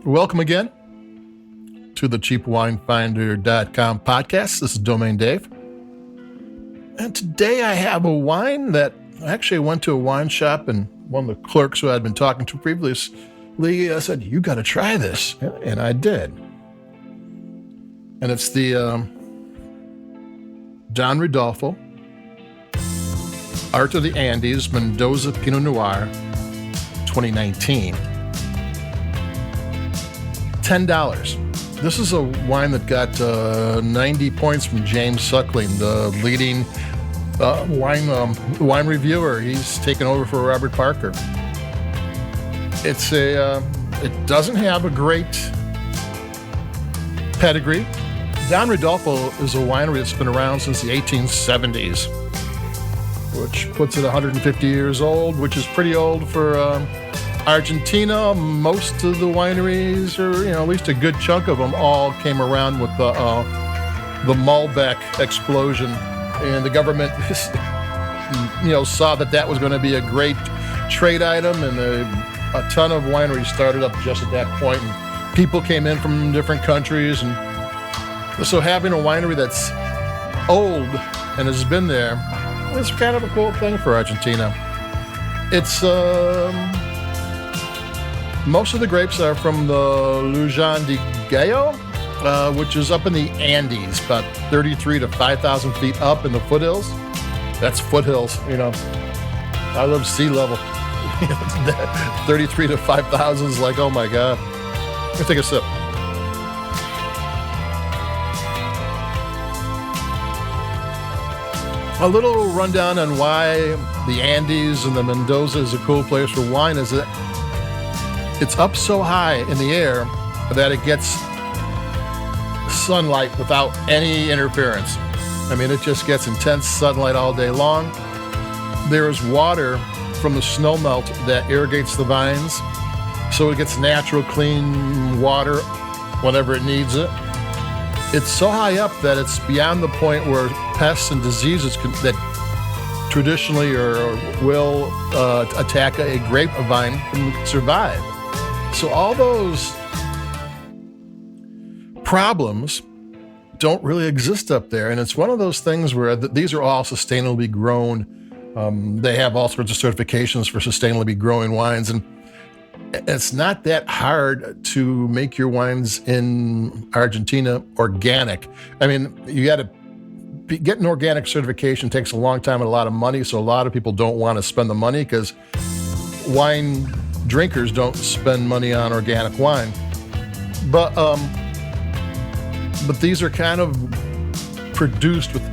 Welcome again to the cheapwinefinder.com podcast. This is Domain Dave. And today I have a wine that actually I went to a wine shop, and one of the clerks who I'd been talking to previously said, "You got to try this." And I did. And it's the Don Rodolfo Art of the Andes Mendoza Pinot Noir 2019. $10. This is a wine that got 90 points from James Suckling, the leading wine reviewer. He's taken over for Robert Parker. It doesn't have a great pedigree. Don Rodolfo is a winery that's been around since the 1870s, which puts it 150 years old, which is pretty old for Argentina. Most of the wineries, or at least a good chunk of them, all came around with the Malbec explosion, and the government, saw that was going to be a great trade item, and a ton of wineries started up just at that point, and people came in from different countries, and so having a winery that's old and has been there is kind of a cool thing for Argentina. It's most of the grapes are from the Lujan de Cuyo, which is up in the Andes, about 33 to 5,000 feet up in the foothills. That's foothills, I love sea level. 33 to 5,000 is like, oh my God. Let me take a sip. A little rundown on why the Andes and the Mendoza is a cool place for wine is that it's up so high in the air that it gets sunlight without any interference. I mean, it just gets intense sunlight all day long. There is water from the snowmelt that irrigates the vines, so it gets natural, clean water whenever it needs it. It's so high up that it's beyond the point where pests and diseases that traditionally or will attack a grapevine can survive. So all those problems don't really exist up there. And it's one of those things where these are all sustainably grown. They have all sorts of certifications for sustainably growing wines. And it's not that hard to make your wines in Argentina organic. I mean, you got to get an organic certification takes a long time and a lot of money. So a lot of people don't want to spend the money because wine drinkers don't spend money on organic wine, but these are kind of produced with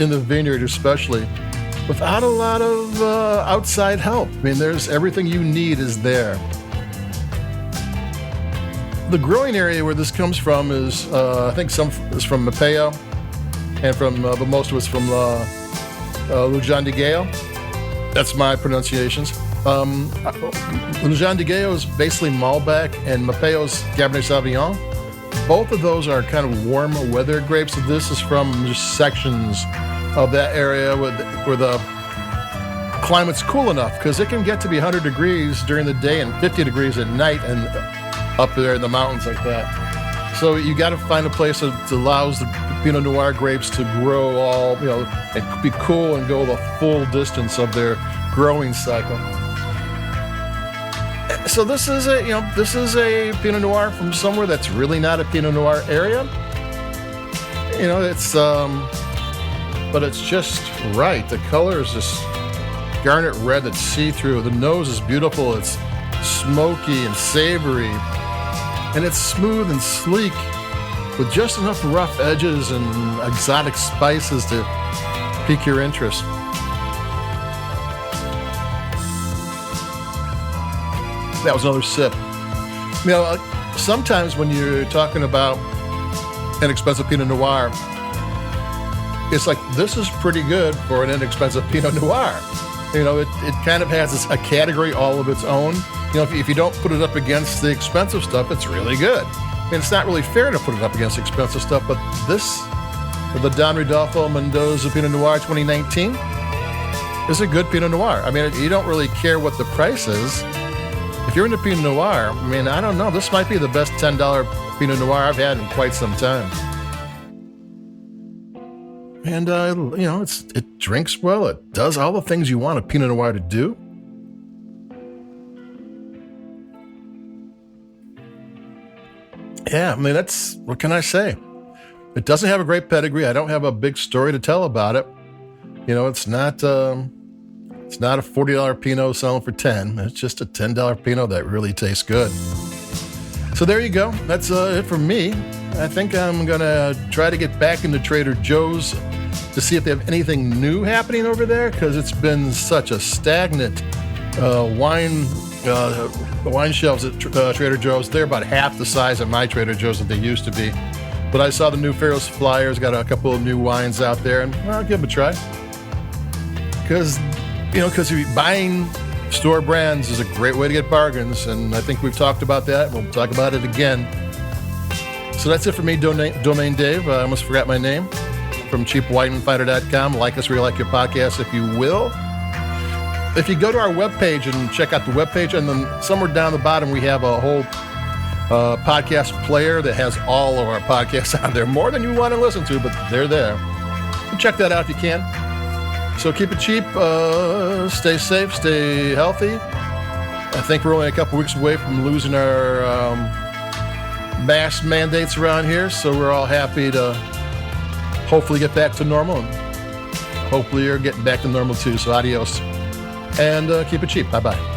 in the vineyard, especially without a lot of outside help. I mean, there's everything you need is there. The growing area where this comes from is I think some is from Mapeo, and but most of it's from Lujan de Cuyo. That's my pronunciations. Lujan de Cuyo is basically Malbec, and Mapeo's Cabernet Sauvignon. Both of those are kind of warm weather grapes. So this is from just sections of that area where the climate's cool enough, because it can get to be 100 degrees during the day and 50 degrees at night, and up there in the mountains like that. So you got to find a place that allows the Pinot Noir grapes to grow all, and be cool and go the full distance of their growing cycle. So this is a Pinot Noir from somewhere that's really not a Pinot Noir area. But it's just right. The color is this garnet red that's see-through. The nose is beautiful. It's smoky and savory, and it's smooth and sleek with just enough rough edges and exotic spices to pique your interest. That was another sip. Sometimes when you're talking about inexpensive Pinot Noir, it's like, this is pretty good for an inexpensive Pinot Noir. It kind of has a category all of its own. If you don't put it up against the expensive stuff, it's really good. I mean, it's not really fair to put it up against expensive stuff, but this, the Don Rodolfo Mendoza Pinot Noir 2019, is a good Pinot Noir. I mean, you don't really care what the price is. if you're into Pinot Noir, I mean, I don't know. This might be the best $10 Pinot Noir I've had in quite some time. And, it drinks well. It does all the things you want a Pinot Noir to do. Yeah, I mean, what can I say? It doesn't have a great pedigree. I don't have a big story to tell about it. It's not a $40 Pinot selling for $10. It's just a $10 Pinot that really tastes good. So there you go. That's it for me. I think I'm going to try to get back into Trader Joe's to see if they have anything new happening over there, because it's been such a stagnant wine shelves at Trader Joe's. They're about half the size of my Trader Joe's that they used to be. But I saw the new Pharaoh's Flyers, got a couple of new wines out there, and I'll give them a try. Because buying store brands is a great way to get bargains, and I think we've talked about that. We'll talk about it again. So that's it for me, Domain Dave. I almost forgot my name. From cheapwinefinder.com. Like us where you like your podcast, if you will. If you go to our webpage and check out the webpage, and then somewhere down the bottom we have a whole podcast player that has all of our podcasts on there. More than you want to listen to, but they're there. So check that out if you can. So keep it cheap, stay safe, stay healthy. I think we're only a couple weeks away from losing our mask mandates around here, so we're all happy to hopefully get back to normal, and hopefully you're getting back to normal too. So adios, and keep it cheap. Bye-bye.